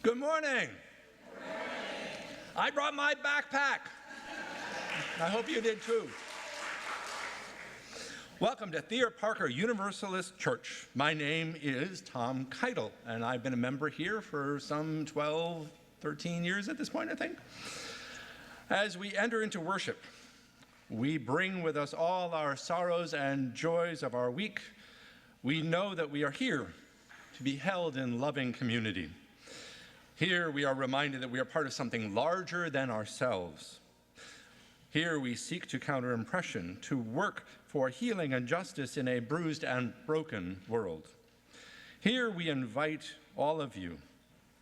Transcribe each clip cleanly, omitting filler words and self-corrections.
Good morning. I brought my backpack. I hope you did too. Welcome to Thayer Parker Universalist Church. My name is Tom Keitel, and I've been a member here for some 12, 13 years at this point, I think. As we enter into worship, we bring with us all our sorrows and joys of our week. We know that we are here to be held in loving community. Here we are reminded that we are part of something larger than ourselves. Here we seek to counter oppression, to work for healing and justice in a bruised and broken world. Here we invite all of you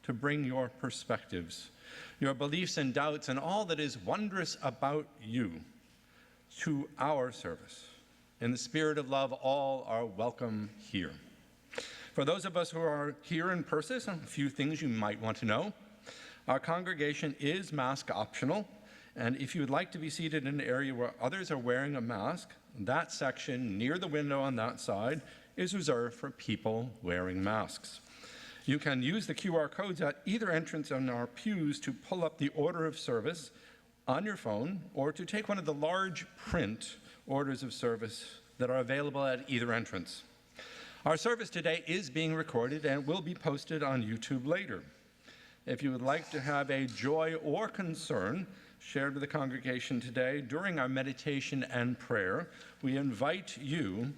to bring your perspectives, your beliefs and doubts, and all that is wondrous about you to our service. In the spirit of love, all are welcome here. For those of us who are here in person, a few things you might want to know. Our congregation is mask optional, and if you would like to be seated in an area where others are wearing a mask, that section near the window on that side is reserved for people wearing masks. You can use the QR codes at either entrance on our pews to pull up the order of service on your phone or to take one of the large print orders of service that are available at either entrance. Our service today is being recorded and will be posted on YouTube later. If you would like to have a joy or concern shared with the congregation today during our meditation and prayer, we invite you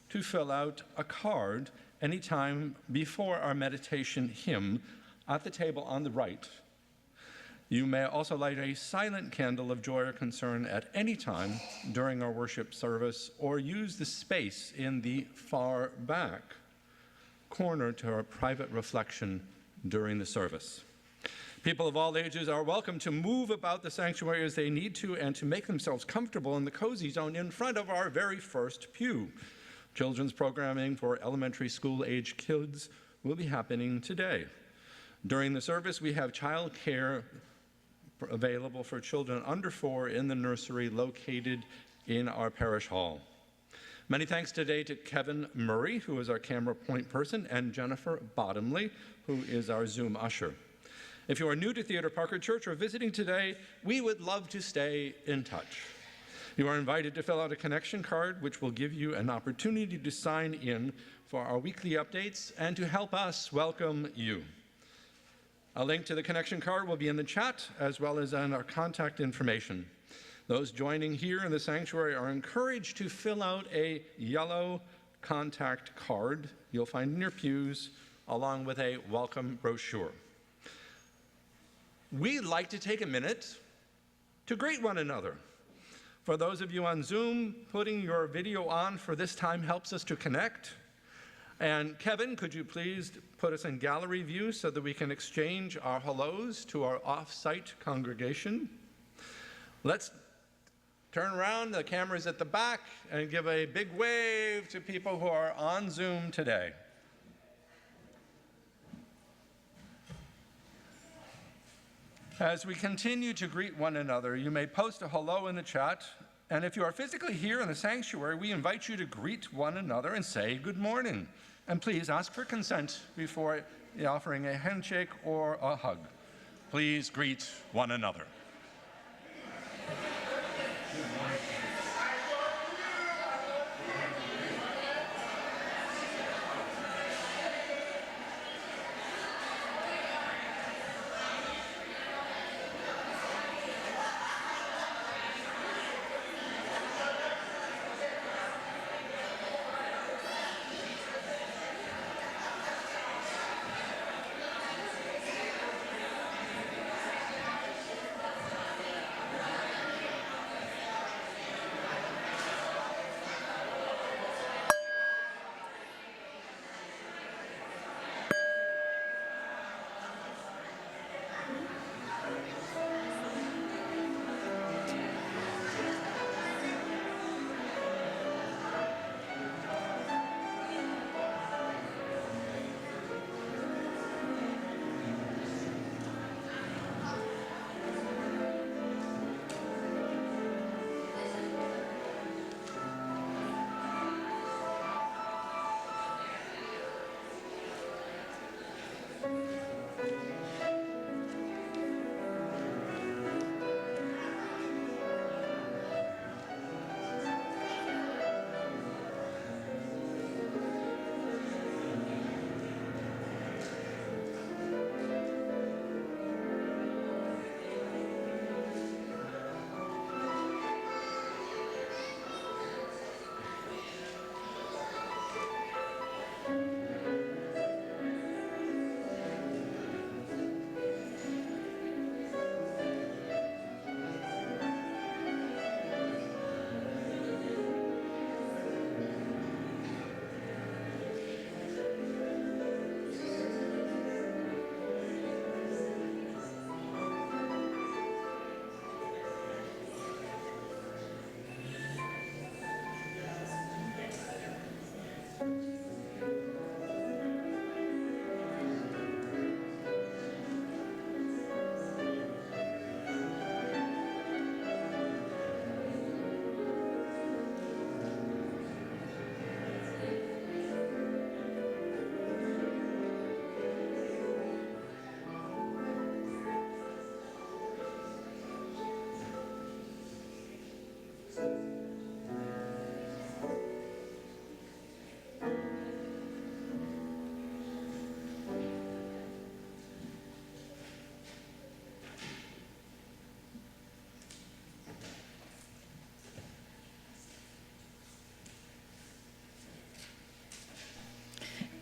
to fill out a card anytime before our meditation hymn at the table on the right. You may also light a silent candle of joy or concern at any time during our worship service, or use the space in the far back corner to our private reflection during the service. People of all ages are welcome to move about the sanctuary as they need to and to make themselves comfortable in the cozy zone in front of our very first pew. Children's programming for elementary school age kids will be happening today. During the service, we have child care available for children under 4 in the nursery located in our parish hall. Many thanks today to Kevin Murray, who is our camera point person, and Jennifer Bottomley, who is our Zoom usher. If you are new to Thayer Parker Church or visiting today, we would love to stay in touch. You are invited to fill out a connection card, which will give you an opportunity to sign in for our weekly updates and to help us welcome you. A link to the connection card will be in the chat, as well as on our contact information. Those joining here in the sanctuary are encouraged to fill out a yellow contact card you'll find in your pews, along with a welcome brochure. We'd like to take a minute to greet one another. For those of you on Zoom, putting your video on for this time helps us to connect. And Kevin, could you please put us in gallery view so that we can exchange our hellos to our off-site congregation? Let's turn around, the camera's at the back, and give a big wave to people who are on Zoom today. As we continue to greet one another, you may post a hello in the chat, and if you are physically here in the sanctuary, we invite you to greet one another and say good morning. And please ask for consent before offering a handshake or a hug. Please greet one another.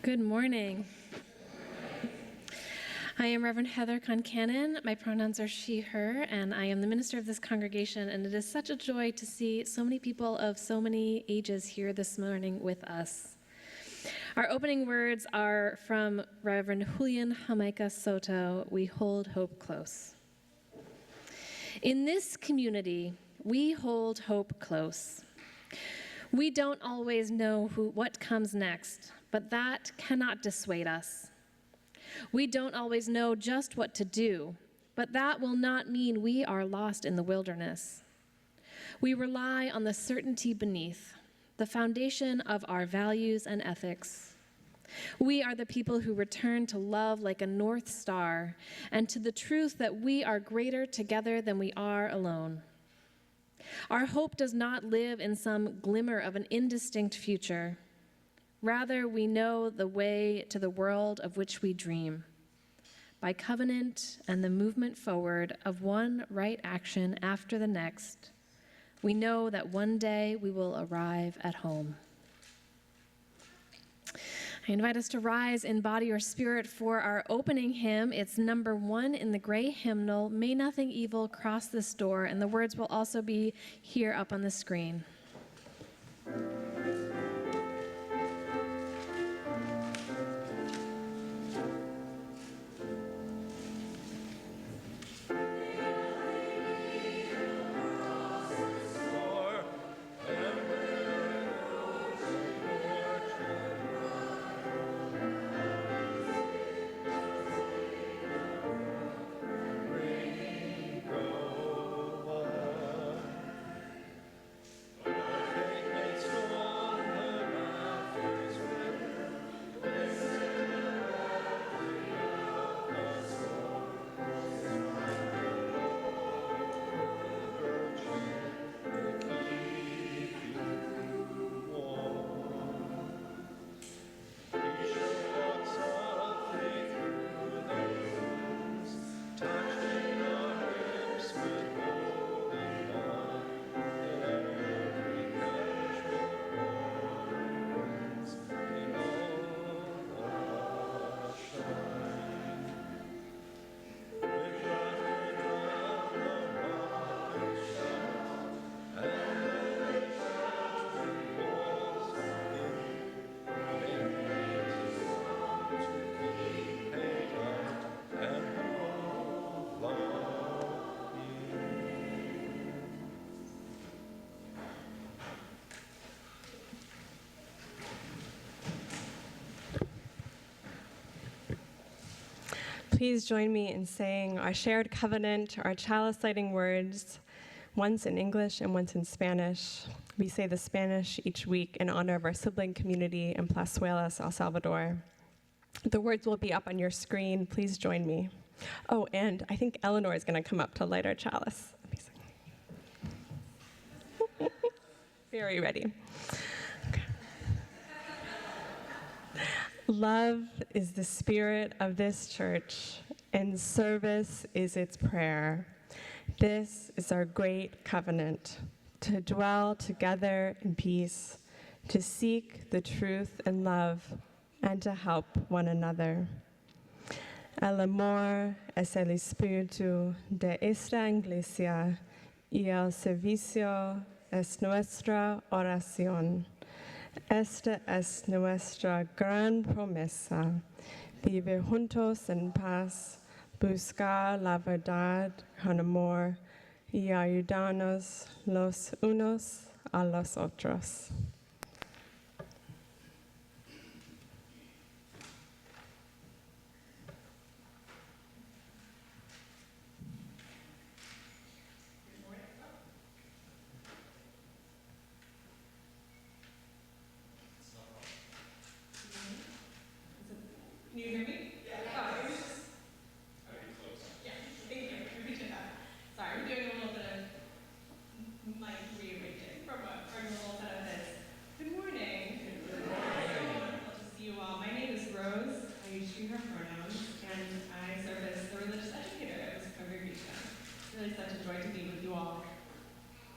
Good morning. I am Reverend Heather Concannon. My pronouns are she, her, and I am the minister of this congregation, and it is such a joy to see so many people of so many ages here this morning with us. Our opening words are from Reverend Julian Jamaica Soto, "We hold hope close." In this community, we hold hope close. We don't always know what comes next, but that cannot dissuade us. We don't always know just what to do, but that will not mean we are lost in the wilderness. We rely on the certainty beneath, the foundation of our values and ethics. We are the people who return to love like a north star and to the truth that we are greater together than we are alone. Our hope does not live in some glimmer of an indistinct future. Rather, we know the way to the world of which we dream, by covenant and the movement forward of one right action after the next. We know that one day we will arrive at home. I invite us to rise in body or spirit for our opening hymn. It's number 1 in the gray hymnal, "May Nothing Evil Cross This Door," and the words will also be here up on the screen. Please join me in saying our shared covenant, our chalice lighting words, once in English and once in Spanish. We say the Spanish each week in honor of our sibling community in Plazuelas, El Salvador. The words will be up on your screen. Please join me. Oh, and I think Eleanor is going to come up to light our chalice. Very ready. Okay. Love is the spirit of this church, and service is its prayer. This is our great covenant, to dwell together in peace, to seek the truth and love, and to help one another. El amor es el espíritu de esta iglesia, y el servicio es nuestra oración. Esta es nuestra gran promesa, vivir juntos en paz, buscar la verdad con amor y ayudarnos los unos a los otros. Can you hear me? Yeah. Oh, close. Yeah, thank you. I appreciate that. Sorry, we're doing a little bit of mic rearranging from a little set of this. Good morning. Good morning. So wonderful to see you all. My name is Rose. I use she, her pronouns, and I serve as the religious educator at this congregation. It's really such a joy to be with you all.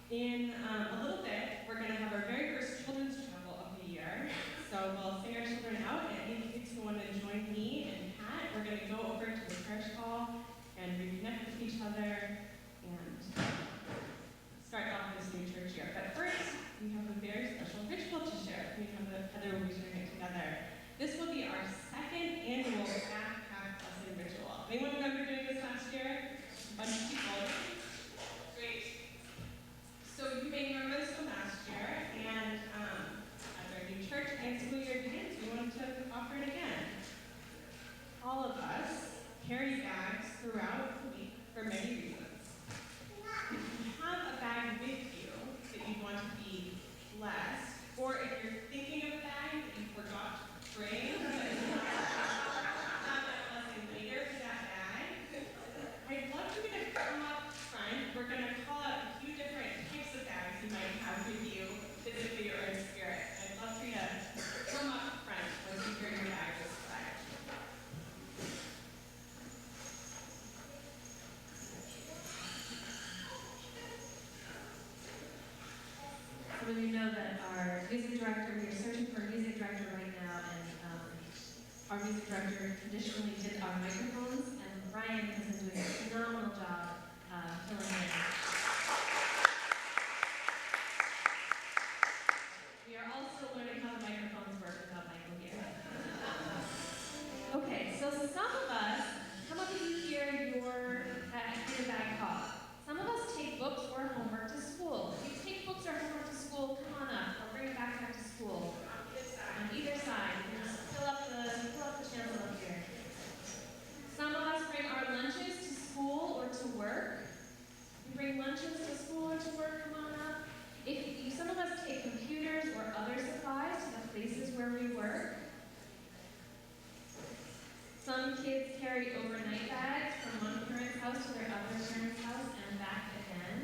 In a little bit, we're going to have our very first children's chapel of the year. So we'll sing our children out, and someone to join me and Pat. We're going to go over to the prayer hall and reconnect with each other and start off this new church year. But first, we have a very special ritual to share. Heather will be sharing it together. This will be our second annual backpack blessing ritual. Anyone remember doing this last year? A bunch of people. Great. So you may remember this from last year, and as our new church and school year begins, we want to offer it again. All of us carry bags throughout the week for many reasons. If you have a bag with you that you want to be blessed, or if you're thinking of a bag that you forgot to bring, but you have that blessing later for that bag, I'd love for you to come up front. We're going to call out a few different types of bags you might have with you, physically or in spirit. I'd love for you to come up front once you hear your bag is flagged. Some of you know that our music director, we are searching for a music director right now, and our music director traditionally did our microphones, and Ryan has been doing a phenomenal job filling in. We are also learning how the microphones work without Michael here. Okay, so some of us, how many of you hear your bag call? Some of us take books or homework to school. If you take books or homework to school, come on up, or bring it back to school. On either side, you can just fill up the channel up here. Some of us bring our lunches to school or to work. You bring lunches to school or to work, come on up. Some of us take computers or other supplies to the places where we work. Some kids carry overnight bags from one parent's house to their other parent's house and back again.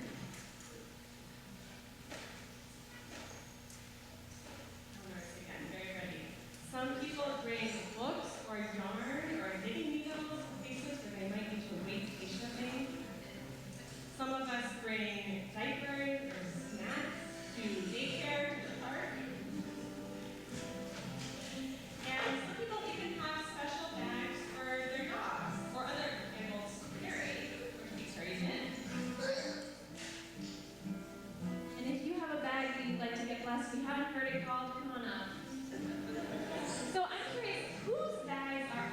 Very ready. Some people bring books or yarn or knitting needles, places where they might need to wait patiently. Some of us bring diapers or snacks to daycare, to the park. And some people even have special bags for their dogs or other animals to carry, or to be carried in. And if you have a bag that you'd like to get blessed, if you haven't heard it called, come on up. So I'm curious, whose bags are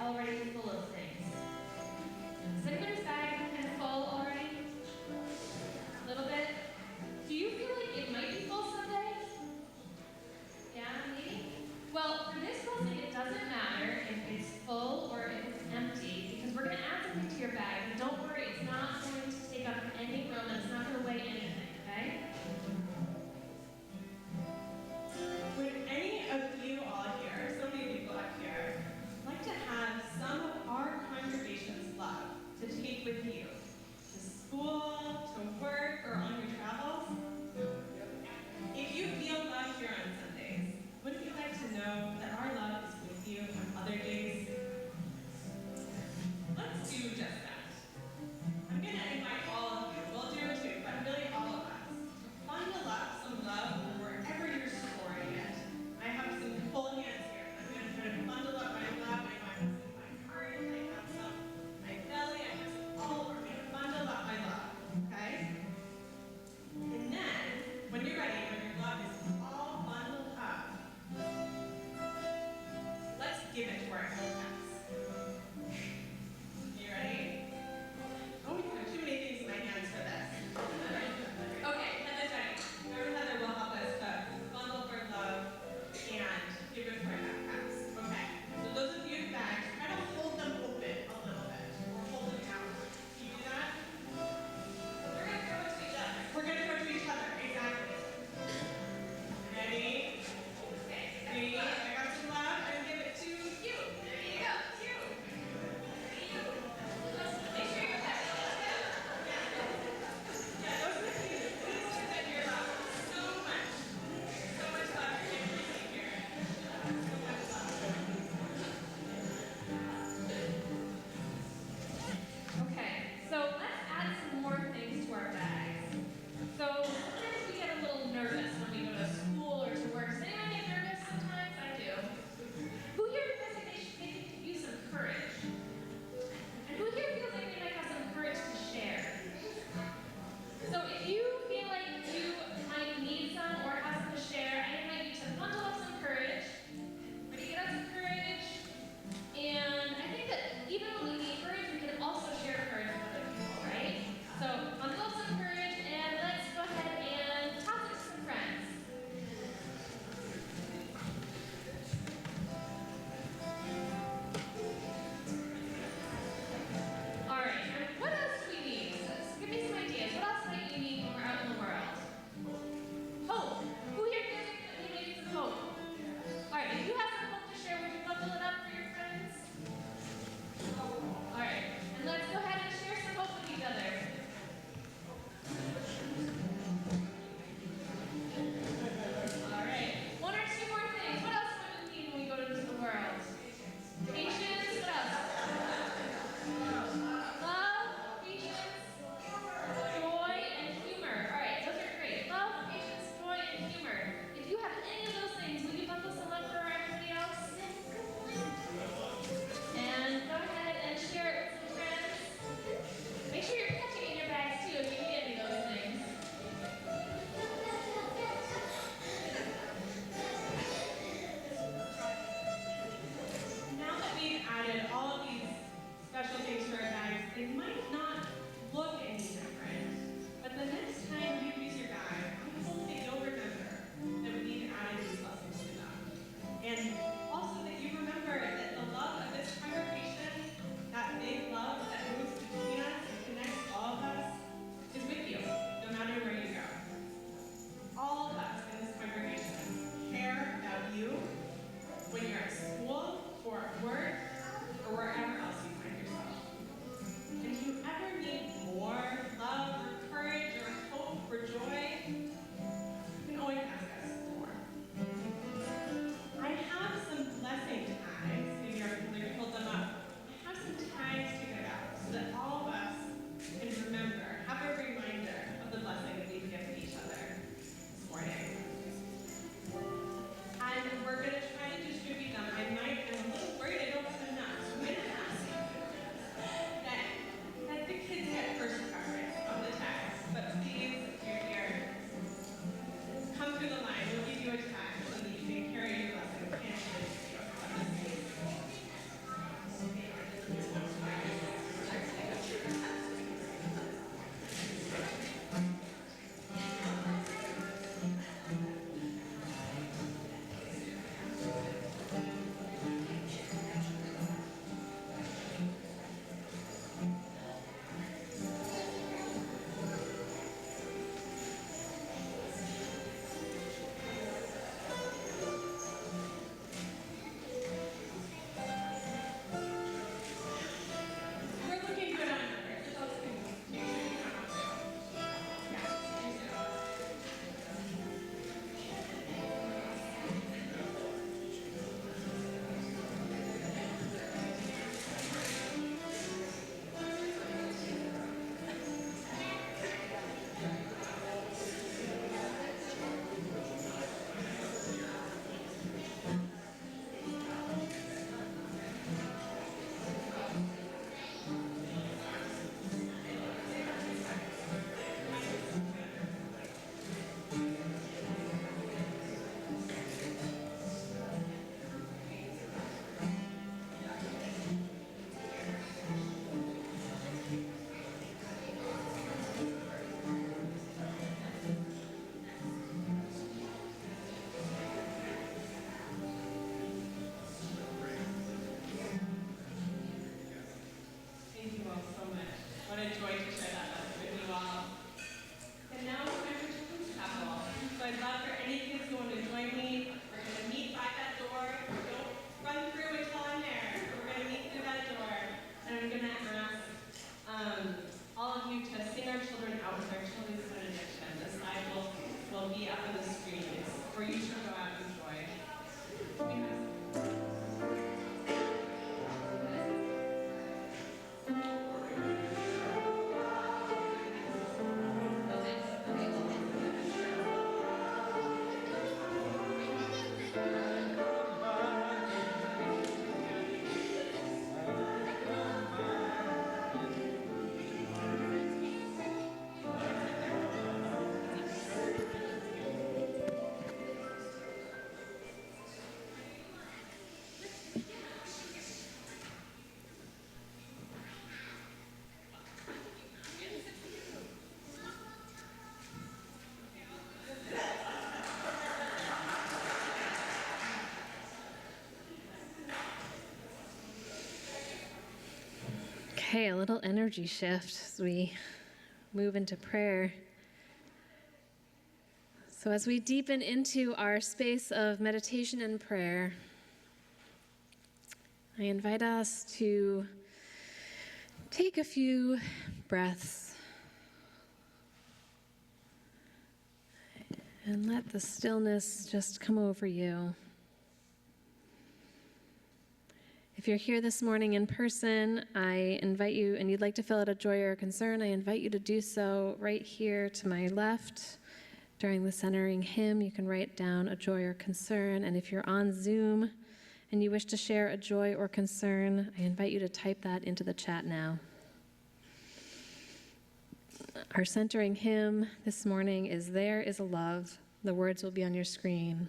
Okay, a little energy shift as we move into prayer. So, as we deepen into our space of meditation and prayer, I invite us to take a few breaths and let the stillness just come over you. If you're here this morning in person, I invite you, and you'd like to fill out a joy or a concern, I invite you to do so right here to my left. During the centering hymn, you can write down a joy or concern, and if you're on Zoom and you wish to share a joy or concern, I invite you to type that into the chat now. Our centering hymn this morning is There Is a Love. The words will be on your screen.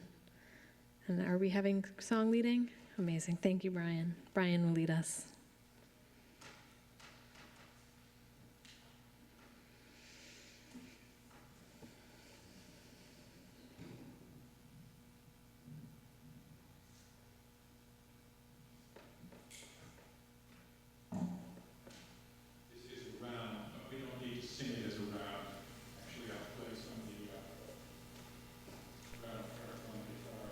And are we having song leading? Amazing. Thank you, Brian. Brian will lead us. This is a round, but we don't need to sing it as a round. Actually, I'll play some of the round part on the guitar.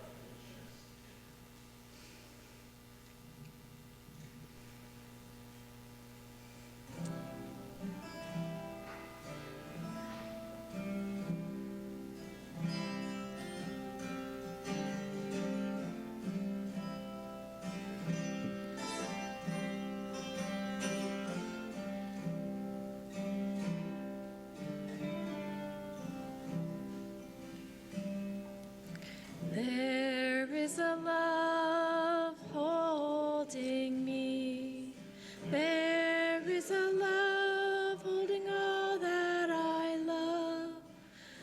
There is a love holding me. There is a love holding all that I love.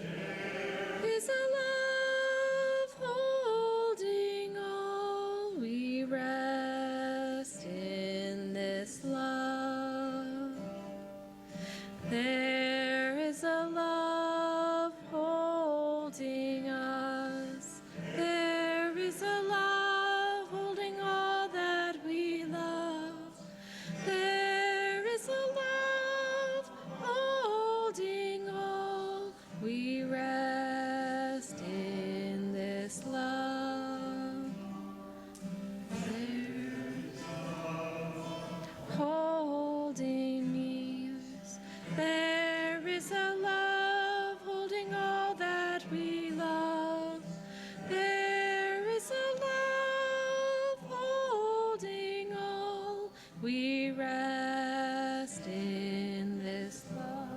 There is a love holding all. We rest in this love. There is a love holding us. There is a love holding all that we love. There is a love holding all. We rest in this love. There's holding me. There is a love holding all that we love. There is a love holding all. We rest in this love.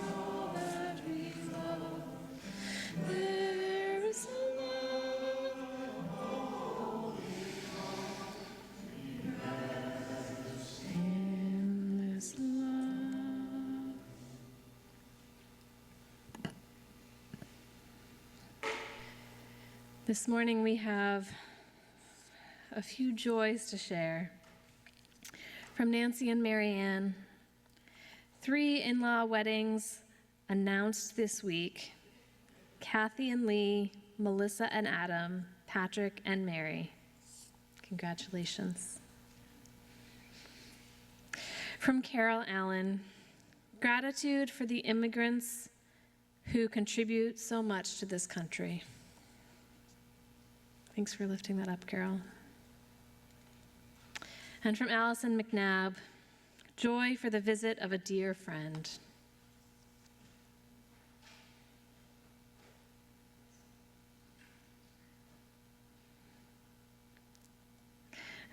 All that we love. There is a love in this love. This morning we have a few joys to share. From Nancy and Marianne, 3 in-law weddings announced this week. Kathy and Lee, Melissa and Adam, Patrick and Mary. Congratulations. From Carol Allen, gratitude for the immigrants who contribute so much to this country. Thanks for lifting that up, Carol. And from Allison McNabb, joy for the visit of a dear friend.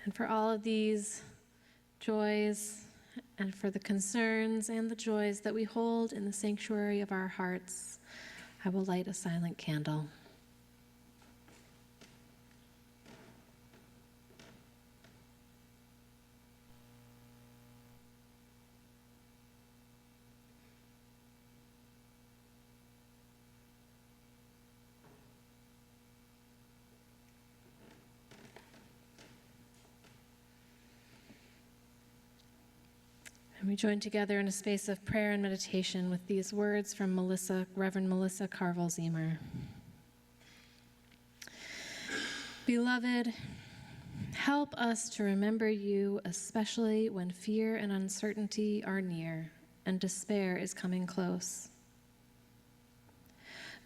And for all of these joys, and for the concerns and the joys that we hold in the sanctuary of our hearts, I will light a silent candle. We join together in a space of prayer and meditation with these words from Reverend Melissa Carville-Zemer. Beloved, help us to remember you, especially when fear and uncertainty are near and despair is coming close.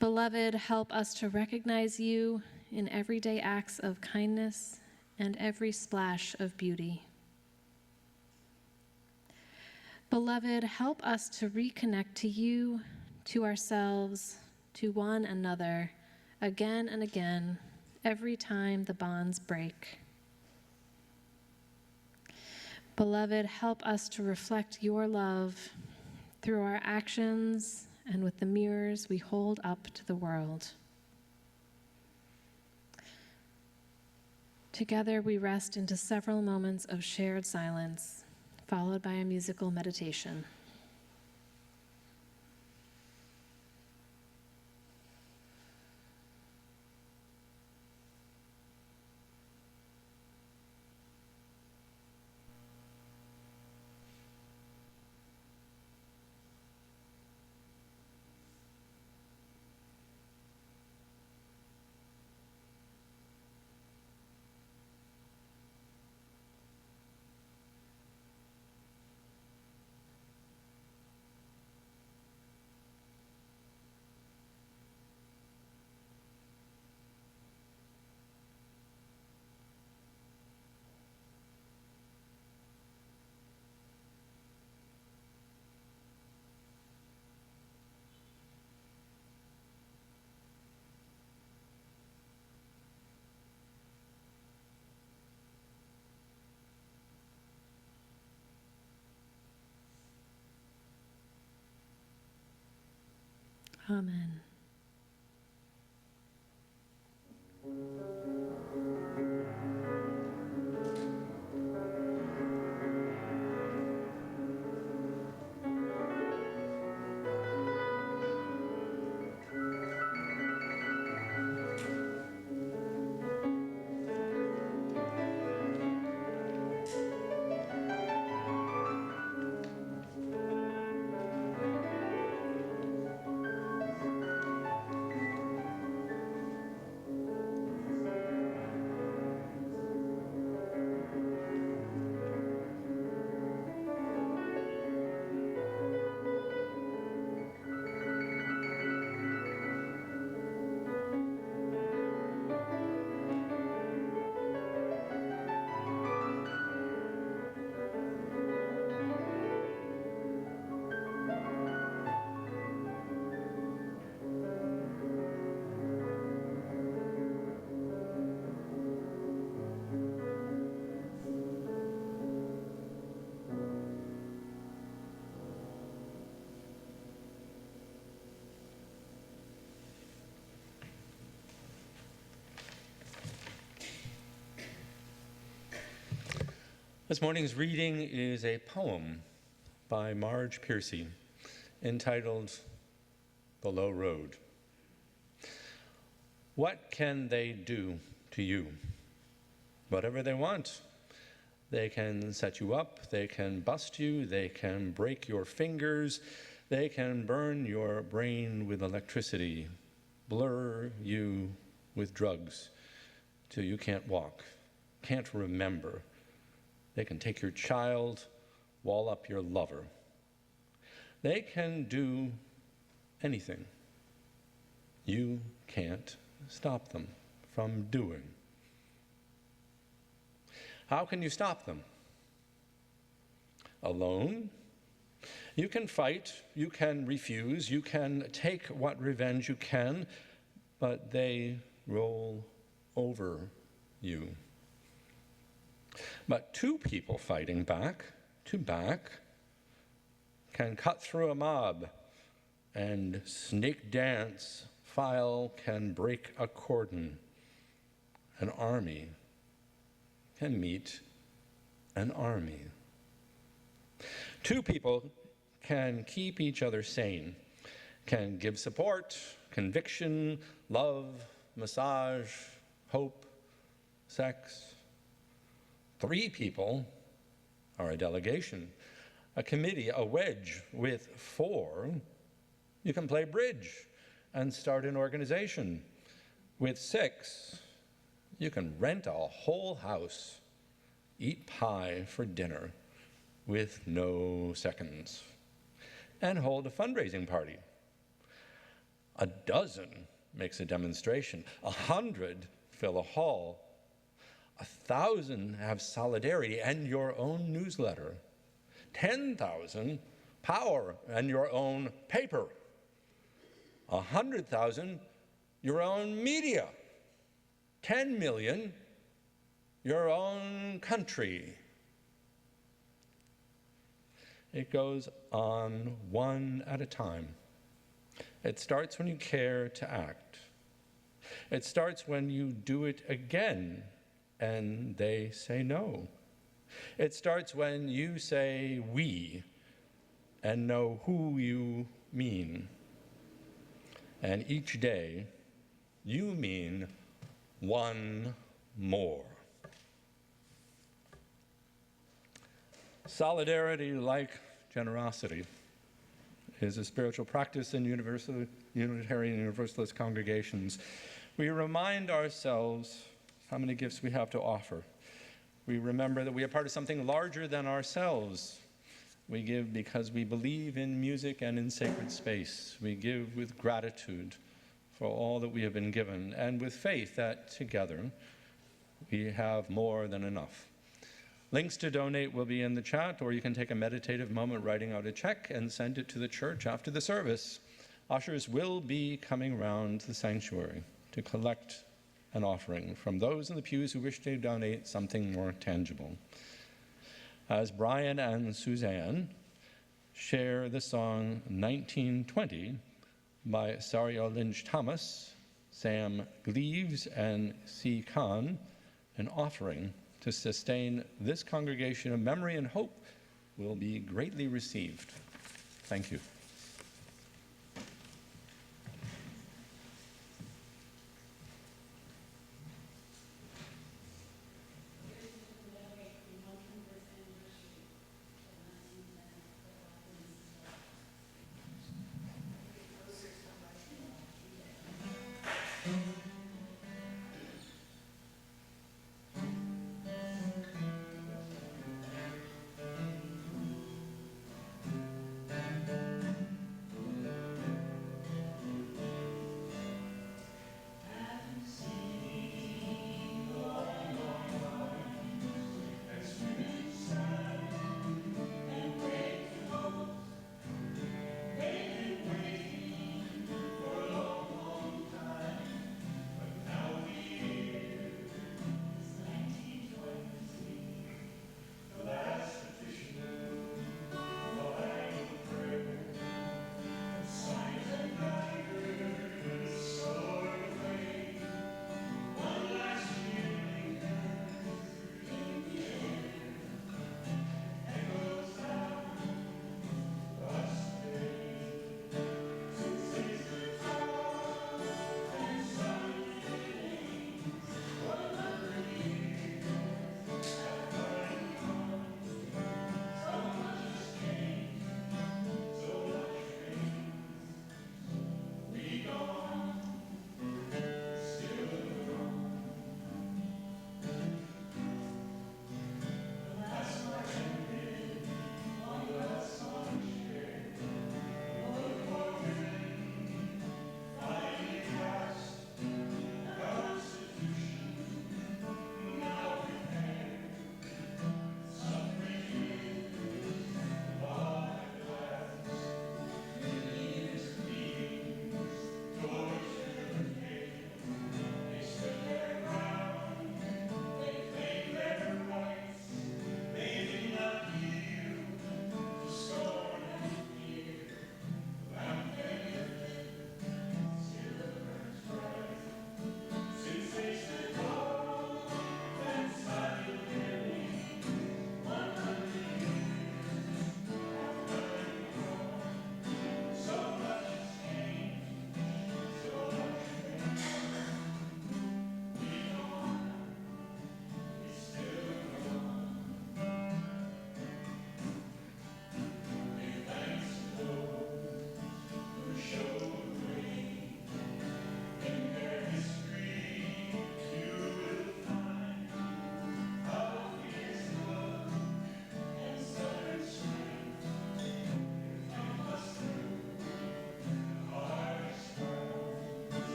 Beloved, help us to recognize you in everyday acts of kindness and every splash of beauty. Beloved, help us to reconnect to you, to ourselves, to one another, again and again, every time the bonds break. Beloved, help us to reflect your love through our actions and with the mirrors we hold up to the world. Together we rest into several moments of shared silence, followed by a musical meditation. Amen. This morning's reading is a poem by Marge Piercy entitled The Low Road. What can they do to you? Whatever they want. They can set you up, they can bust you, they can break your fingers, they can burn your brain with electricity, blur you with drugs till you can't walk, can't remember. They can take your child, wall up your lover. They can do anything. You can't stop them from doing. How can you stop them? Alone? You can fight, you can refuse, you can take what revenge you can, but they roll over you. But two people fighting back to back can cut through a mob and snake dance. File can break a cordon. An army can meet an army. Two people can keep each other sane, can give support, conviction, love, massage, hope, sex. Three people are a delegation, a committee, a wedge with 4, you can play bridge and start an organization. With 6, you can rent a whole house, eat pie for dinner with no seconds, and hold a fundraising party. 12 makes a demonstration. 100 fill a hall. 1,000 have solidarity and your own newsletter. 10,000 power and your own paper. 100,000 your own media. 10 million your own country. It goes on one at a time. It starts when you care to act. It starts when you do it again and they say no. It starts when you say we and know who you mean. And each day you mean one more. Solidarity, like generosity, is a spiritual practice in Unitarian Universalist congregations. We remind ourselves how many gifts we have to offer. We remember that we are part of something larger than ourselves. We give because we believe in music and in sacred space. We give with gratitude for all that we have been given, and with faith that together we have more than enough. Links to donate will be in the chat, or you can take a meditative moment writing out a check and send it to the church after the service. Ushers will be coming around the sanctuary to collect an offering from those in the pews who wish to donate something more tangible. As Brian and Suzanne share the song 1920 by Sario Lynch Thomas, Sam Gleaves, and C. Khan, an offering to sustain this congregation of memory and hope will be greatly received. Thank you.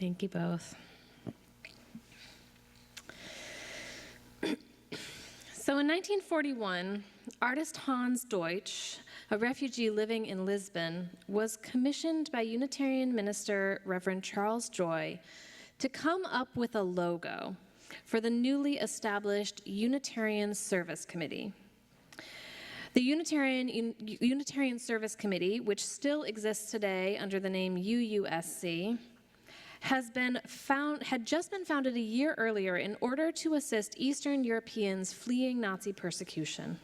Thank you both. So in 1941, artist Hans Deutsch, a refugee living in Lisbon, was commissioned by Unitarian minister Reverend Charles Joy to come up with a logo for the newly established Unitarian Service Committee. The Unitarian Service Committee, which still exists today under the name UUSC, had just been founded a year earlier in order to assist Eastern Europeans fleeing Nazi persecution.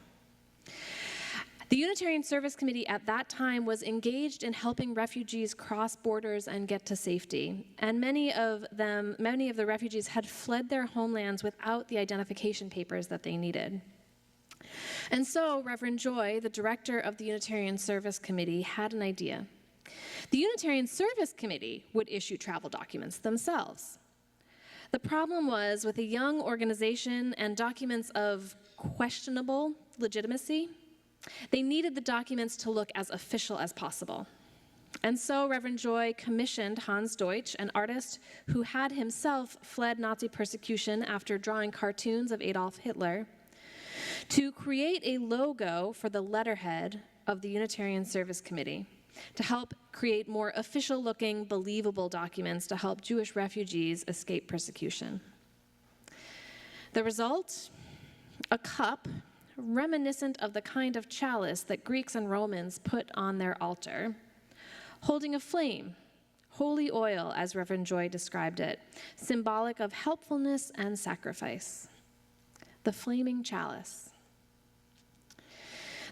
The Unitarian Service Committee at that time was engaged in helping refugees cross borders and get to safety. And many of the refugees had fled their homelands without the identification papers that they needed. And so Reverend Joy, the director of the Unitarian Service Committee, had an idea. The Unitarian Service Committee would issue travel documents themselves. The problem was, with a young organization and documents of questionable legitimacy, they needed the documents to look as official as possible. And so Reverend Joy commissioned Hans Deutsch, an artist who had himself fled Nazi persecution after drawing cartoons of Adolf Hitler, to create a logo for the letterhead of the Unitarian Service Committee to help create more official-looking, believable documents to help Jewish refugees escape persecution. The result? A cup reminiscent of the kind of chalice that Greeks and Romans put on their altar, holding a flame, holy oil, as Reverend Joy described it, symbolic of helpfulness and sacrifice. The flaming chalice.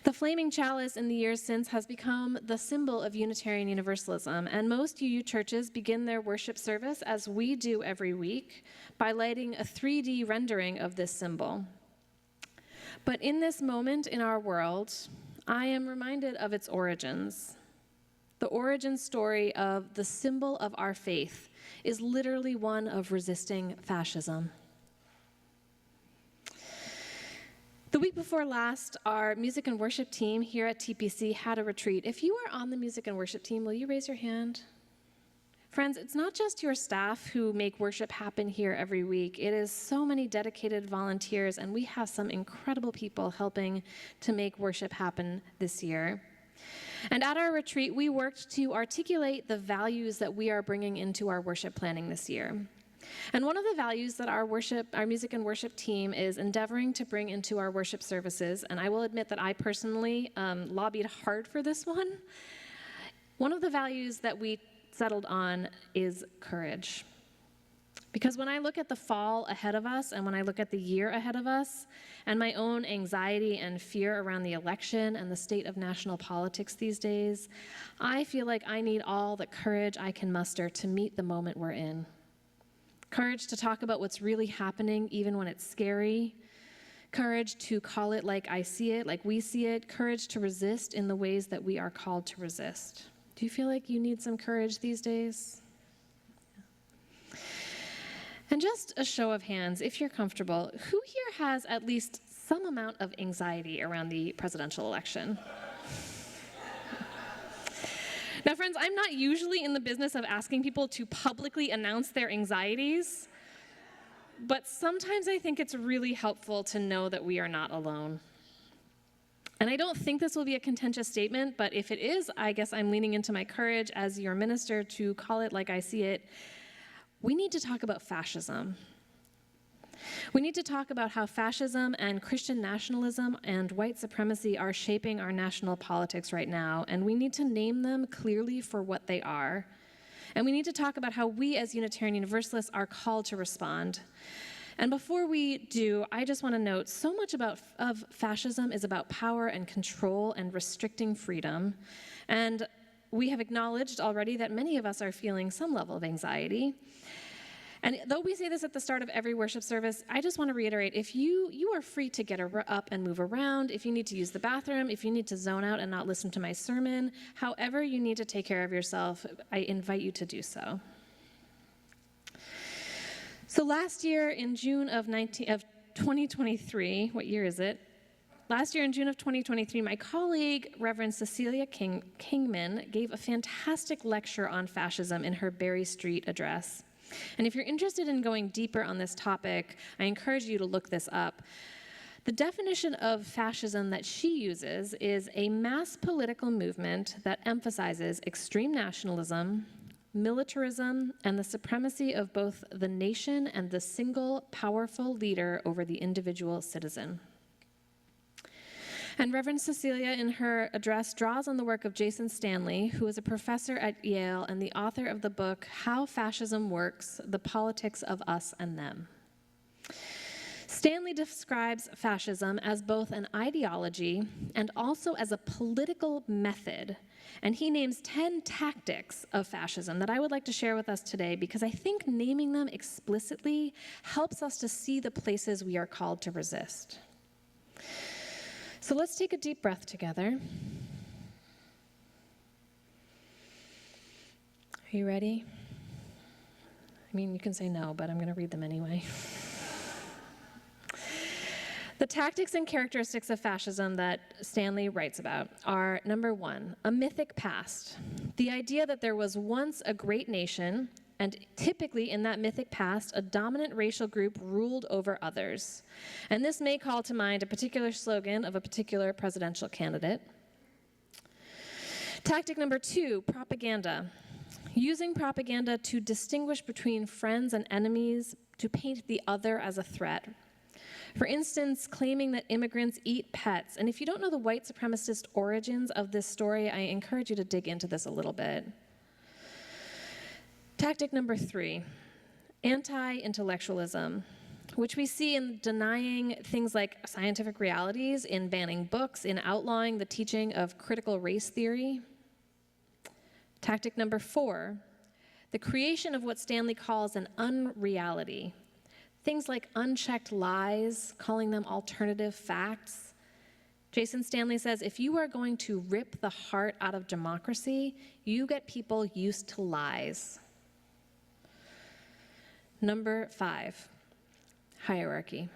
The flaming chalice in the years since has become the symbol of Unitarian Universalism, and most UU churches begin their worship service, as we do every week, by lighting a 3D rendering of this symbol. But in this moment in our world, I am reminded of its origins. The origin story of the symbol of our faith is literally one of resisting fascism. The week before last, our music and worship team here at TPC had a retreat. If you are on the music and worship team, will you raise your hand? Friends, it's not just your staff who make worship happen here every week. It is so many dedicated volunteers, and we have some incredible people helping to make worship happen this year. And at our retreat, we worked to articulate the values that we are bringing into our worship planning this year. And one of the values that our music and worship team is endeavoring to bring into our worship services, and I will admit that I personally lobbied hard for this one. One of the values that we settled on is courage. Because when I look at the fall ahead of us, and when I look at the year ahead of us, and my own anxiety and fear around the election and the state of national politics these days, I feel like I need all the courage I can muster to meet the moment we're in. Courage to talk about what's really happening, even when it's scary. Courage to call it like I see it, like we see it. Courage to resist in the ways that we are called to resist. Do you feel like you need some courage these days? And just a show of hands, if you're comfortable, who here has at least some amount of anxiety around the presidential election? Now, friends, I'm not usually in the business of asking people to publicly announce their anxieties, but sometimes I think it's really helpful to know that we are not alone. And I don't think this will be a contentious statement, but if it is, I guess I'm leaning into my courage as your minister to call it like I see it. We need to talk about fascism. We need to talk about how fascism and Christian nationalism and white supremacy are shaping our national politics right now, and we need to name them clearly for what they are. And we need to talk about how we as Unitarian Universalists are called to respond. And before we do, I just want to note, so much of fascism is about power and control and restricting freedom. And we have acknowledged already that many of us are feeling some level of anxiety. And though we say this at the start of every worship service, I just want to reiterate, if you are free to get up and move around, if you need to use the bathroom, if you need to zone out and not listen to my sermon, however you need to take care of yourself, I invite you to do so. So last year in June of 2023, what year is it? Last year in June of 2023, my colleague, Reverend Cecilia Kingman, gave a fantastic lecture on fascism in her Berry Street address. And if you're interested in going deeper on this topic, I encourage you to look this up. The definition of fascism that she uses is a mass political movement that emphasizes extreme nationalism, militarism, and the supremacy of both the nation and the single powerful leader over the individual citizen. And Reverend Cecilia, in her address, draws on the work of Jason Stanley, who is a professor at Yale and the author of the book, How Fascism Works, The Politics of Us and Them. Stanley describes fascism as both an ideology and also as a political method, and he names 10 tactics of fascism that I would like to share with us today because I think naming them explicitly helps us to see the places we are called to resist. So let's take a deep breath together. Are you ready? I mean, you can say no, but I'm going to read them anyway. The tactics and characteristics of fascism that Stanley writes about are, number one, a mythic past. The idea that there was once a great nation, and typically in that mythic past, a dominant racial group ruled over others. And this may call to mind a particular slogan of a particular presidential candidate. Tactic number two, propaganda. Using propaganda to distinguish between friends and enemies, to paint the other as a threat. For instance, claiming that immigrants eat pets. And if you don't know the white supremacist origins of this story, I encourage you to dig into this a little bit. Tactic number three, anti-intellectualism, which we see in denying things like scientific realities, in banning books, in outlawing the teaching of critical race theory. Tactic number four, the creation of what Stanley calls an unreality. Things like unchecked lies, calling them alternative facts. Jason Stanley says, if you are going to rip the heart out of democracy, you get people used to lies. Number five, hierarchy.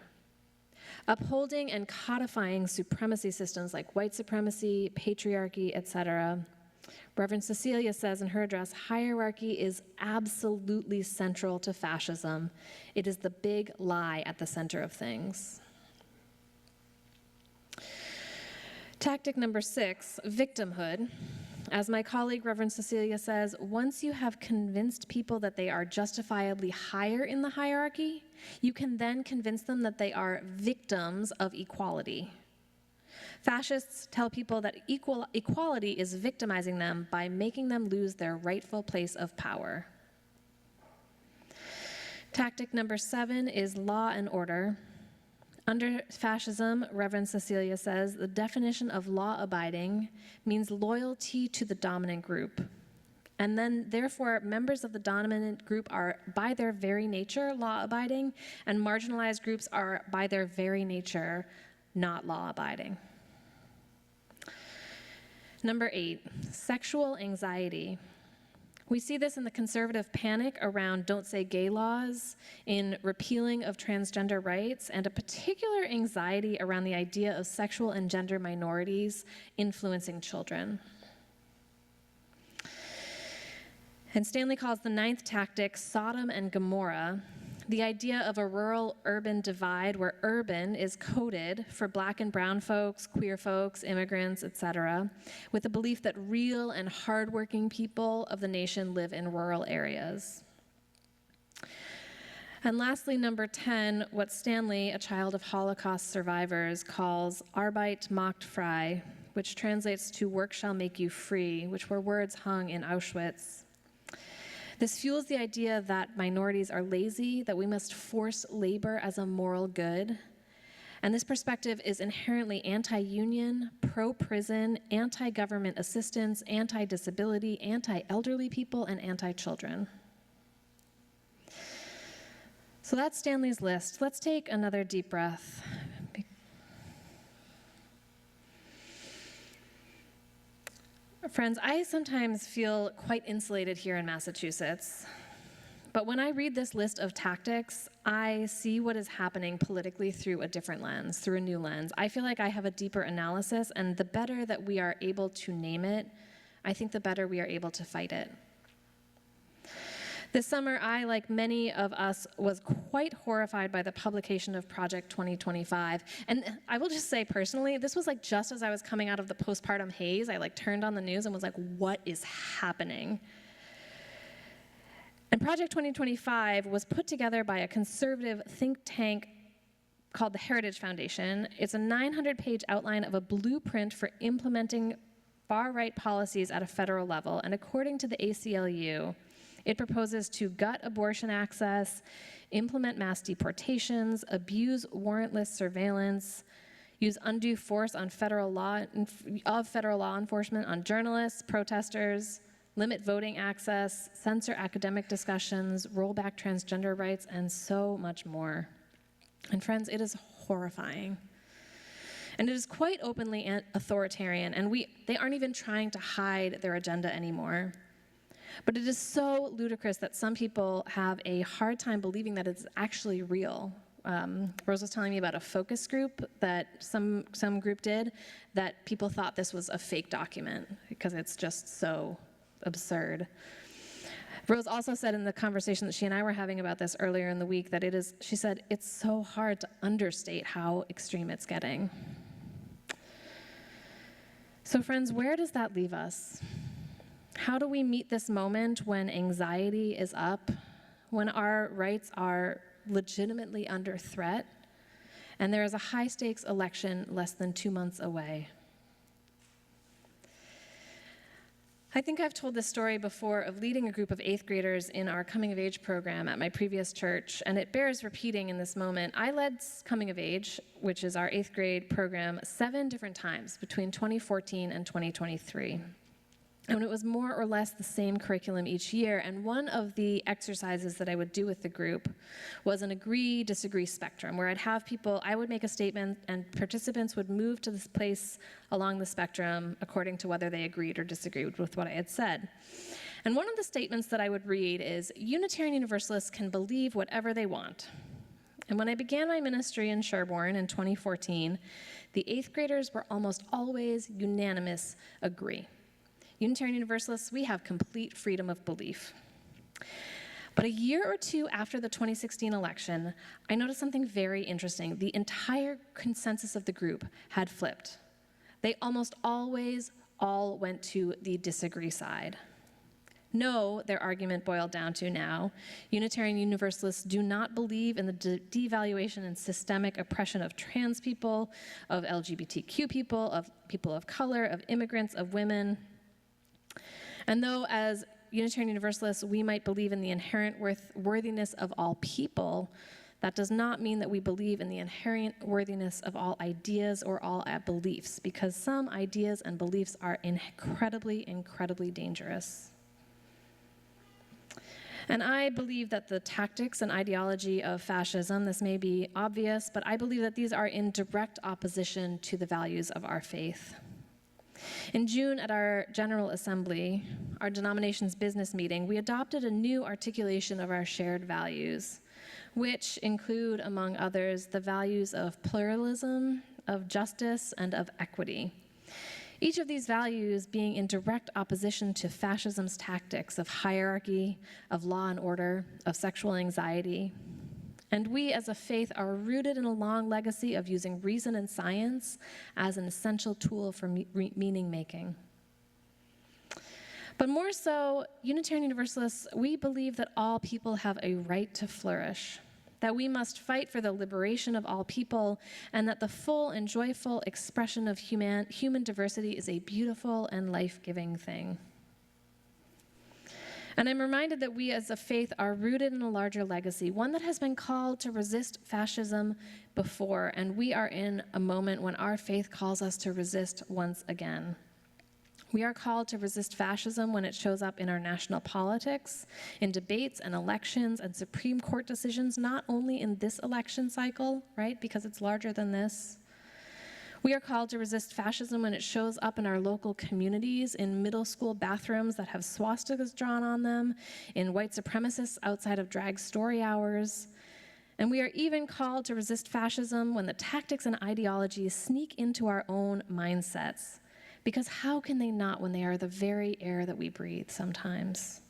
Upholding and codifying supremacy systems like white supremacy, patriarchy, etc. Reverend Cecilia says in her address, hierarchy is absolutely central to fascism. It is the big lie at the center of things. Tactic number six, victimhood. As my colleague, Reverend Cecilia says, once you have convinced people that they are justifiably higher in the hierarchy, you can then convince them that they are victims of equality. Fascists tell people that equality is victimizing them by making them lose their rightful place of power. Tactic number seven is law and order. Under fascism, Reverend Cecilia says, the definition of law-abiding means loyalty to the dominant group. And then, therefore, members of the dominant group are, by their very nature, law-abiding, and marginalized groups are, by their very nature, not law-abiding. Number 8, sexual anxiety. We see this in the conservative panic around don't say gay laws, in repealing of transgender rights, and a particular anxiety around the idea of sexual and gender minorities influencing children. And Stanley calls the 9th tactic Sodom and Gomorrah, the idea of a rural-urban divide where urban is coded for black and brown folks, queer folks, immigrants, etc., with the belief that real and hardworking people of the nation live in rural areas. And lastly, number 10, what Stanley, a child of Holocaust survivors, calls Arbeit macht frei, which translates to work shall make you free, which were words hung in Auschwitz. This fuels the idea that minorities are lazy, that we must force labor as a moral good. And this perspective is inherently anti-union, pro-prison, anti-government assistance, anti-disability, anti-elderly people, and anti-children. So that's Stanley's list. Let's take another deep breath. Friends, I sometimes feel quite insulated here in Massachusetts. But when I read this list of tactics, I see what is happening politically through a different lens, through a new lens. I feel like I have a deeper analysis, and the better that we are able to name it, I think the better we are able to fight it. This summer, I, like many of us, was quite horrified by the publication of Project 2025. And I will just say personally, this was like just as I was coming out of the postpartum haze, I like turned on the news and was like, what is happening? And Project 2025 was put together by a conservative think tank called the Heritage Foundation. It's a 900-page outline of a blueprint for implementing far-right policies at a federal level. And according to the ACLU, it proposes to gut abortion access, implement mass deportations, abuse warrantless surveillance, use undue force on federal law enforcement on journalists, protesters, limit voting access, censor academic discussions, roll back transgender rights, and so much more. And friends, it is horrifying. And it is quite openly authoritarian, and they aren't even trying to hide their agenda anymore. But it is so ludicrous that some people have a hard time believing that it's actually real. Rose was telling me about a focus group that some group did, that people thought this was a fake document because it's just so absurd. Rose also said in the conversation that she and I were having about this earlier in the week that she said, it's so hard to understate how extreme it's getting. So friends, where does that leave us? How do we meet this moment when anxiety is up, when our rights are legitimately under threat, and there is a high-stakes election less than 2 months away? I think I've told this story before of leading a group of 8th graders in our Coming of Age program at my previous church, and it bears repeating in this moment. I led Coming of Age, which is our 8th grade program, 7 different times between 2014 and 2023. And it was more or less the same curriculum each year, and one of the exercises that I would do with the group was an agree-disagree spectrum, where I would make a statement, and participants would move to this place along the spectrum according to whether they agreed or disagreed with what I had said. And one of the statements that I would read is, Unitarian Universalists can believe whatever they want. And when I began my ministry in Sherborne in 2014, the 8th graders were almost always unanimous agree. Unitarian Universalists, we have complete freedom of belief. But a year or two after the 2016 election, I noticed something very interesting. The entire consensus of the group had flipped. They almost always all went to the disagree side. No, their argument boiled down to now, Unitarian Universalists do not believe in the devaluation and systemic oppression of trans people, of LGBTQ people of color, of immigrants, of women. And though as Unitarian Universalists, we might believe in the inherent worthiness of all people, that does not mean that we believe in the inherent worthiness of all ideas or all beliefs, because some ideas and beliefs are incredibly, incredibly dangerous. And I believe that the tactics and ideology of fascism, this may be obvious, but I believe that these are in direct opposition to the values of our faith. In June at our General Assembly, our denomination's business meeting, we adopted a new articulation of our shared values, which include, among others, the values of pluralism, of justice, and of equity. Each of these values being in direct opposition to fascism's tactics of hierarchy, of law and order, of sexual anxiety. And we as a faith are rooted in a long legacy of using reason and science as an essential tool for meaning-making. But more so, Unitarian Universalists, we believe that all people have a right to flourish, that we must fight for the liberation of all people, and that the full and joyful expression of human diversity is a beautiful and life-giving thing. And I'm reminded that we as a faith are rooted in a larger legacy, one that has been called to resist fascism before, and we are in a moment when our faith calls us to resist once again. We are called to resist fascism when it shows up in our national politics, in debates and elections and Supreme Court decisions, not only in this election cycle, right, because it's larger than this. We are called to resist fascism when it shows up in our local communities, in middle school bathrooms that have swastikas drawn on them, in white supremacists outside of drag story hours. And we are even called to resist fascism when the tactics and ideologies sneak into our own mindsets. Because how can they not when they are the very air that we breathe sometimes?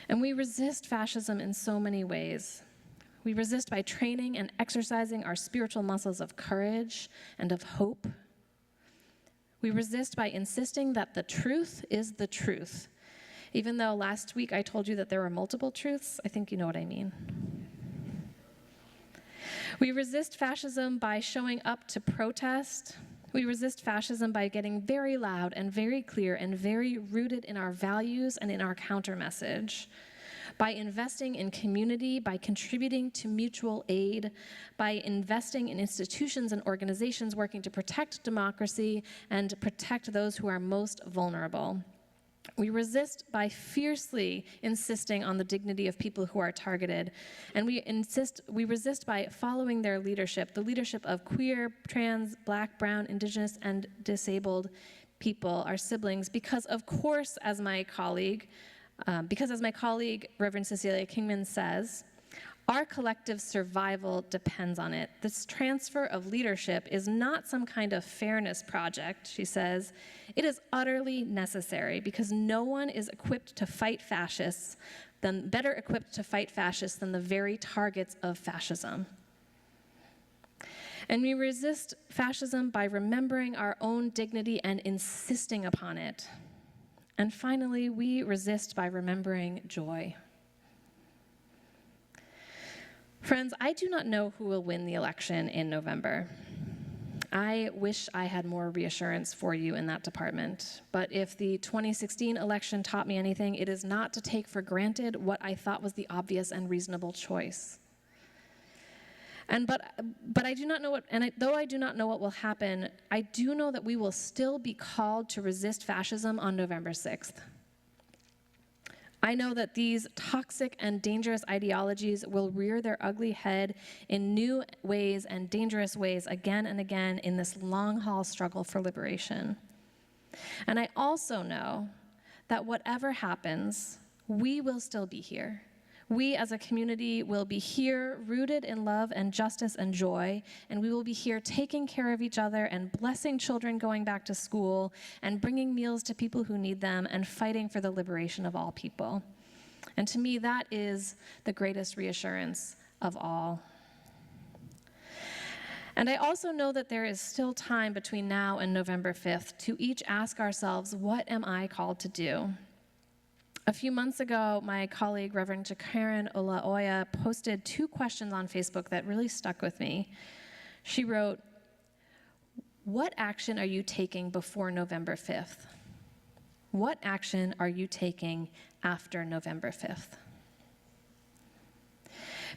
And we resist fascism in so many ways. We resist by training and exercising our spiritual muscles of courage and of hope. We resist by insisting that the truth is the truth. Even though last week I told you that there were multiple truths, I think you know what I mean. We resist fascism by showing up to protest. We resist fascism by getting very loud and very clear and very rooted in our values and in our counter message. By investing in community, by contributing to mutual aid, by investing in institutions and organizations working to protect democracy and protect those who are most vulnerable. We resist by fiercely insisting on the dignity of people who are targeted, and we resist by following their leadership, the leadership of queer, trans, Black, brown, indigenous, and disabled people, our siblings, because of course, as my colleague, Reverend Cecilia Kingman says, our collective survival depends on it. This transfer of leadership is not some kind of fairness project, she says. It is utterly necessary because no one is equipped to fight fascists, better equipped to fight fascists than the very targets of fascism. And we resist fascism by remembering our own dignity and insisting upon it. And finally, we resist by remembering joy. Friends, I do not know who will win the election in November. I wish I had more reassurance for you in that department. But if the 2016 election taught me anything, it is not to take for granted what I thought was the obvious and reasonable choice. But I do not know what, though I do not know what will happen, I do know that we will still be called to resist fascism on November 6th. I know that these toxic and dangerous ideologies will rear their ugly head in new ways and dangerous ways again and again in this long-haul struggle for liberation. And I also know that whatever happens, we will still be here. We as a community will be here rooted in love and justice and joy, and we will be here taking care of each other and blessing children going back to school and bringing meals to people who need them and fighting for the liberation of all people. And to me, that is the greatest reassurance of all. And I also know that there is still time between now and November 5th to each ask ourselves, what am I called to do? A few months ago, my colleague, Reverend Concannon Olaoya, posted 2 questions on Facebook that really stuck with me. She wrote, what action are you taking before November 5th? What action are you taking after November 5th?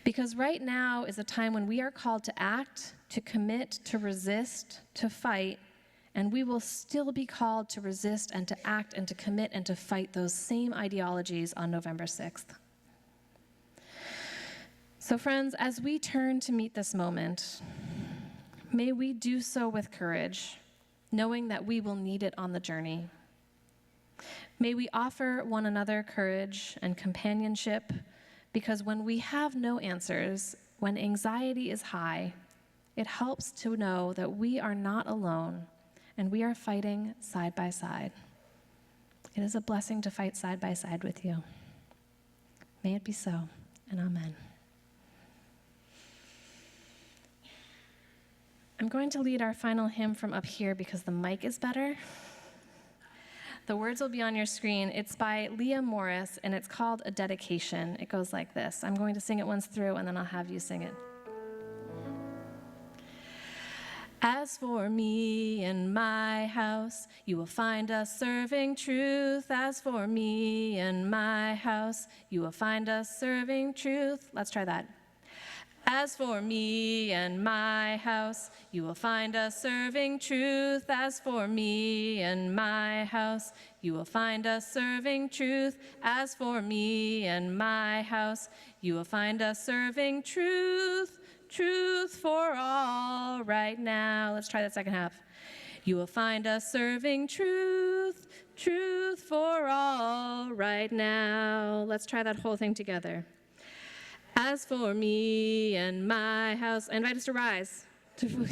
Because right now is a time when we are called to act, to commit, to resist, to fight, and we will still be called to resist and to act and to commit and to fight those same ideologies on November 6th. So friends, as we turn to meet this moment, may we do so with courage, knowing that we will need it on the journey. May we offer one another courage and companionship, because when we have no answers, when anxiety is high, it helps to know that we are not alone and we are fighting side by side. It is a blessing to fight side by side with you. May it be so, and amen. I'm going to lead our final hymn from up here because the mic is better. The words will be on your screen. It's by Leah Morris, and it's called A Dedication. It goes like this. I'm going to sing it once through, and then I'll have you sing it. As for me and my house, you will find us serving truth. As for me and my house, you will find us serving truth. Let's try that. As for me and my house, you will find us serving truth. As for me and my house, you will find us serving truth. As for me and my house, you will find us serving truth. Truth for all right now. Let's try that second half. You will find us serving truth. Truth for all right now. Let's try that whole thing together. As for me and my house, I invite us to rise.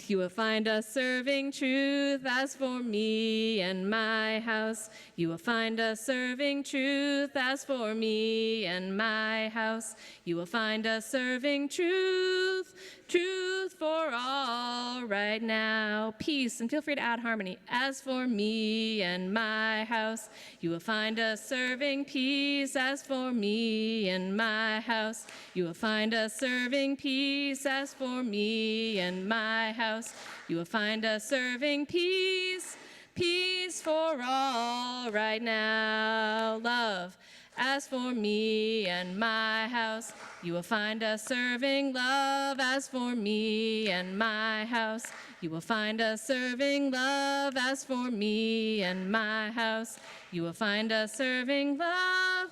You will find us serving truth. As for me and my house, you will find us serving truth. As for me and my house, you will find us serving truth. Truth for all right now. Peace, and feel free to add harmony. As for me and my house, you will find us serving peace. As for me and my house, you will find us serving peace. As for me and my house, you will find us serving peace. Peace for all right now. Love. As for me and my house, you will find us serving love. As for me and my house, you will find us serving love. As for me and my house, you will find us serving love.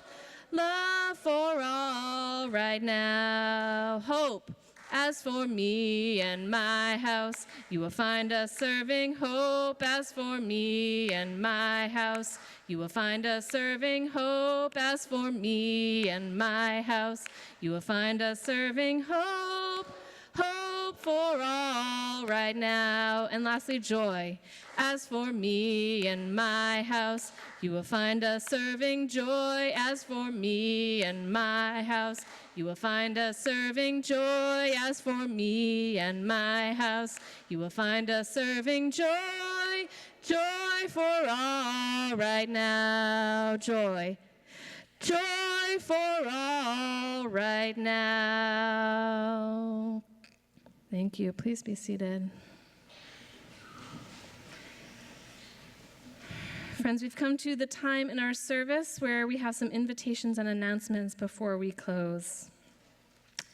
Love for all right now. Hope. As for me and my house, you will find us serving hope. As for me and my house, you will find us serving hope. As for me and my house, you will find us serving hope. Hope for all right now. And lastly, joy. As for me and my house, you will find us serving joy. As for me and my house, you will find us serving joy. As for me and my house, you will find us serving joy. Joy for all right now. Joy. Joy for all right now. Thank you. Please be seated. Friends, we've come to the time in our service where we have some invitations and announcements before we close.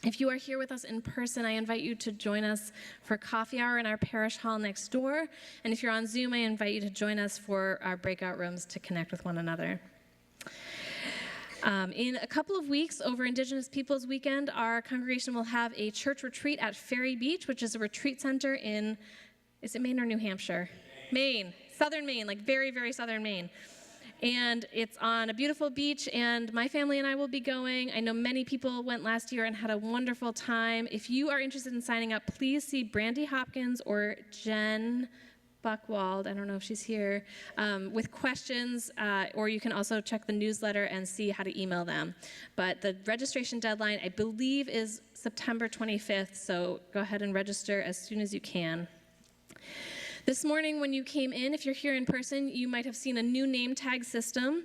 If you are here with us in person, I invite you to join us for coffee hour in our parish hall next door. And if you're on Zoom, I invite you to join us for our breakout rooms to connect with one another. In a couple of weeks, over Indigenous Peoples Weekend, our congregation will have a church retreat at Ferry Beach, which is a retreat center in, is it Maine or New Hampshire? Maine, southern Maine, like very, very southern Maine. And it's on a beautiful beach, and my family and I will be going. I know many people went last year and had a wonderful time. If you are interested in signing up, please see Brandy Hopkins or Jen Buckwald, I don't know if she's here, with questions, or you can also check the newsletter and see how to email them. But the registration deadline, I believe, is September 25th, so go ahead and register as soon as you can. This morning when you came in, if you're here in person, you might have seen a new name tag system.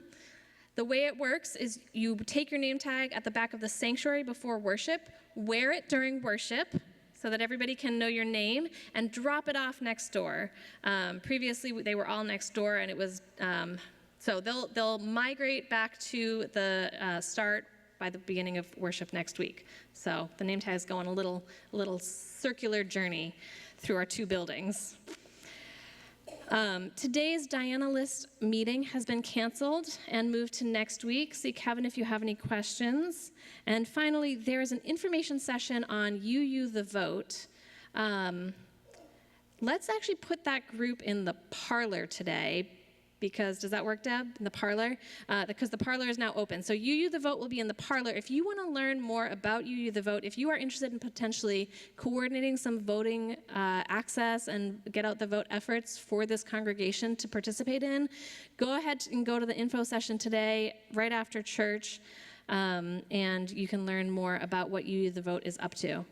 The way it works is you take your name tag at the back of the sanctuary before worship, wear it during worship, so that everybody can know your name, and drop it off next door. Previously, they were all next door, and it was, so they'll migrate back to the start by the beginning of worship next week. So the name tags go on a little circular journey through our two buildings. Today's Diana List meeting has been canceled and moved to next week. See Kevin if you have any questions. And finally, there is an information session on UU the Vote. Let's actually put that group in the parlor today, because, does that work, Deb, in the parlor? Because the parlor is now open. So UU the Vote will be in the parlor. If you want to learn more about UU the Vote, if you are interested in potentially coordinating some voting access and get out the vote efforts for this congregation to participate in, go ahead and go to the info session today, right after church, and you can learn more about what UU the Vote is up to.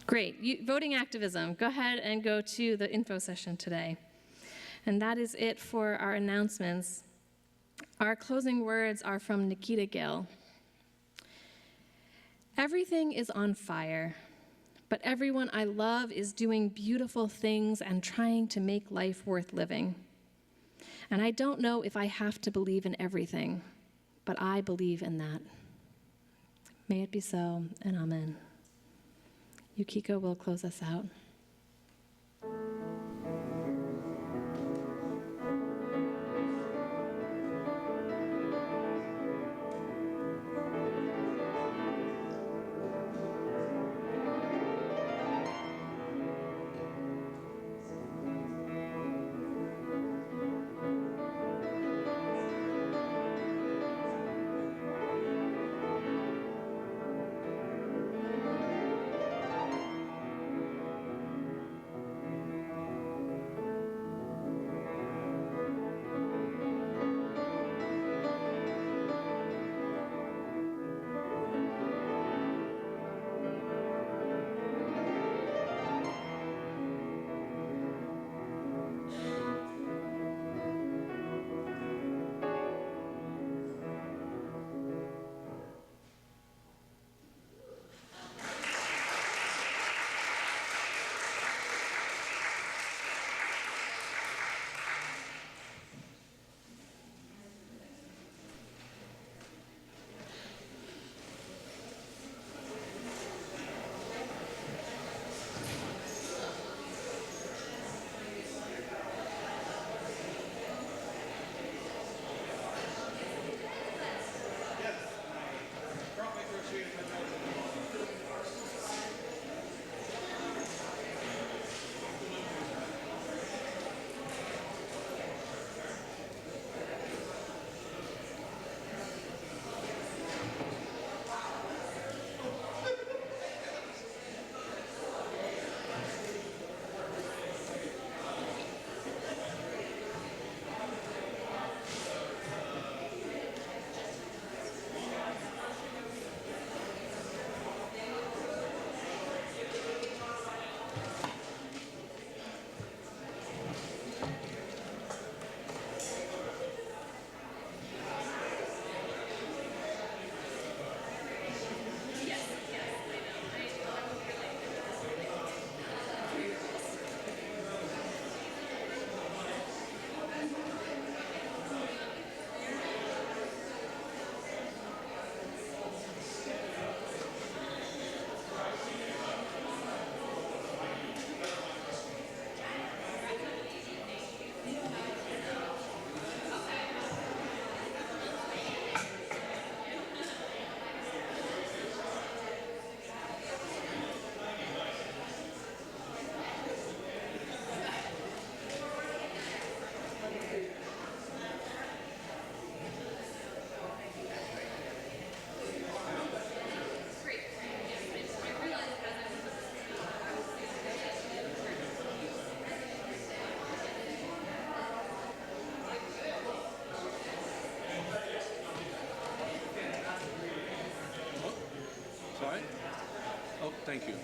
Great. Voting activism. Go ahead and go to the info session today. And that is it for our announcements. Our closing words are from Nikita Gill. Everything is on fire, but everyone I love is doing beautiful things and trying to make life worth living. And I don't know if I have to believe in everything, but I believe in that. May it be so, and amen. Yukiko will close us out. Thank you.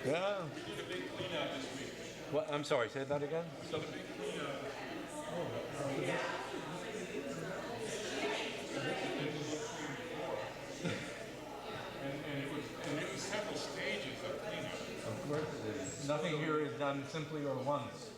Yeah. We did a big clean-out this week. What? I'm sorry, say that again? So the big clean-out. And it was several stages of cleanup. Of course it is. Nothing here is done simply or once.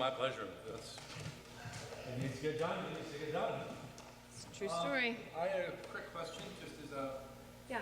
my pleasure. It needs to get done. True story. I had a quick question, just as a Yeah.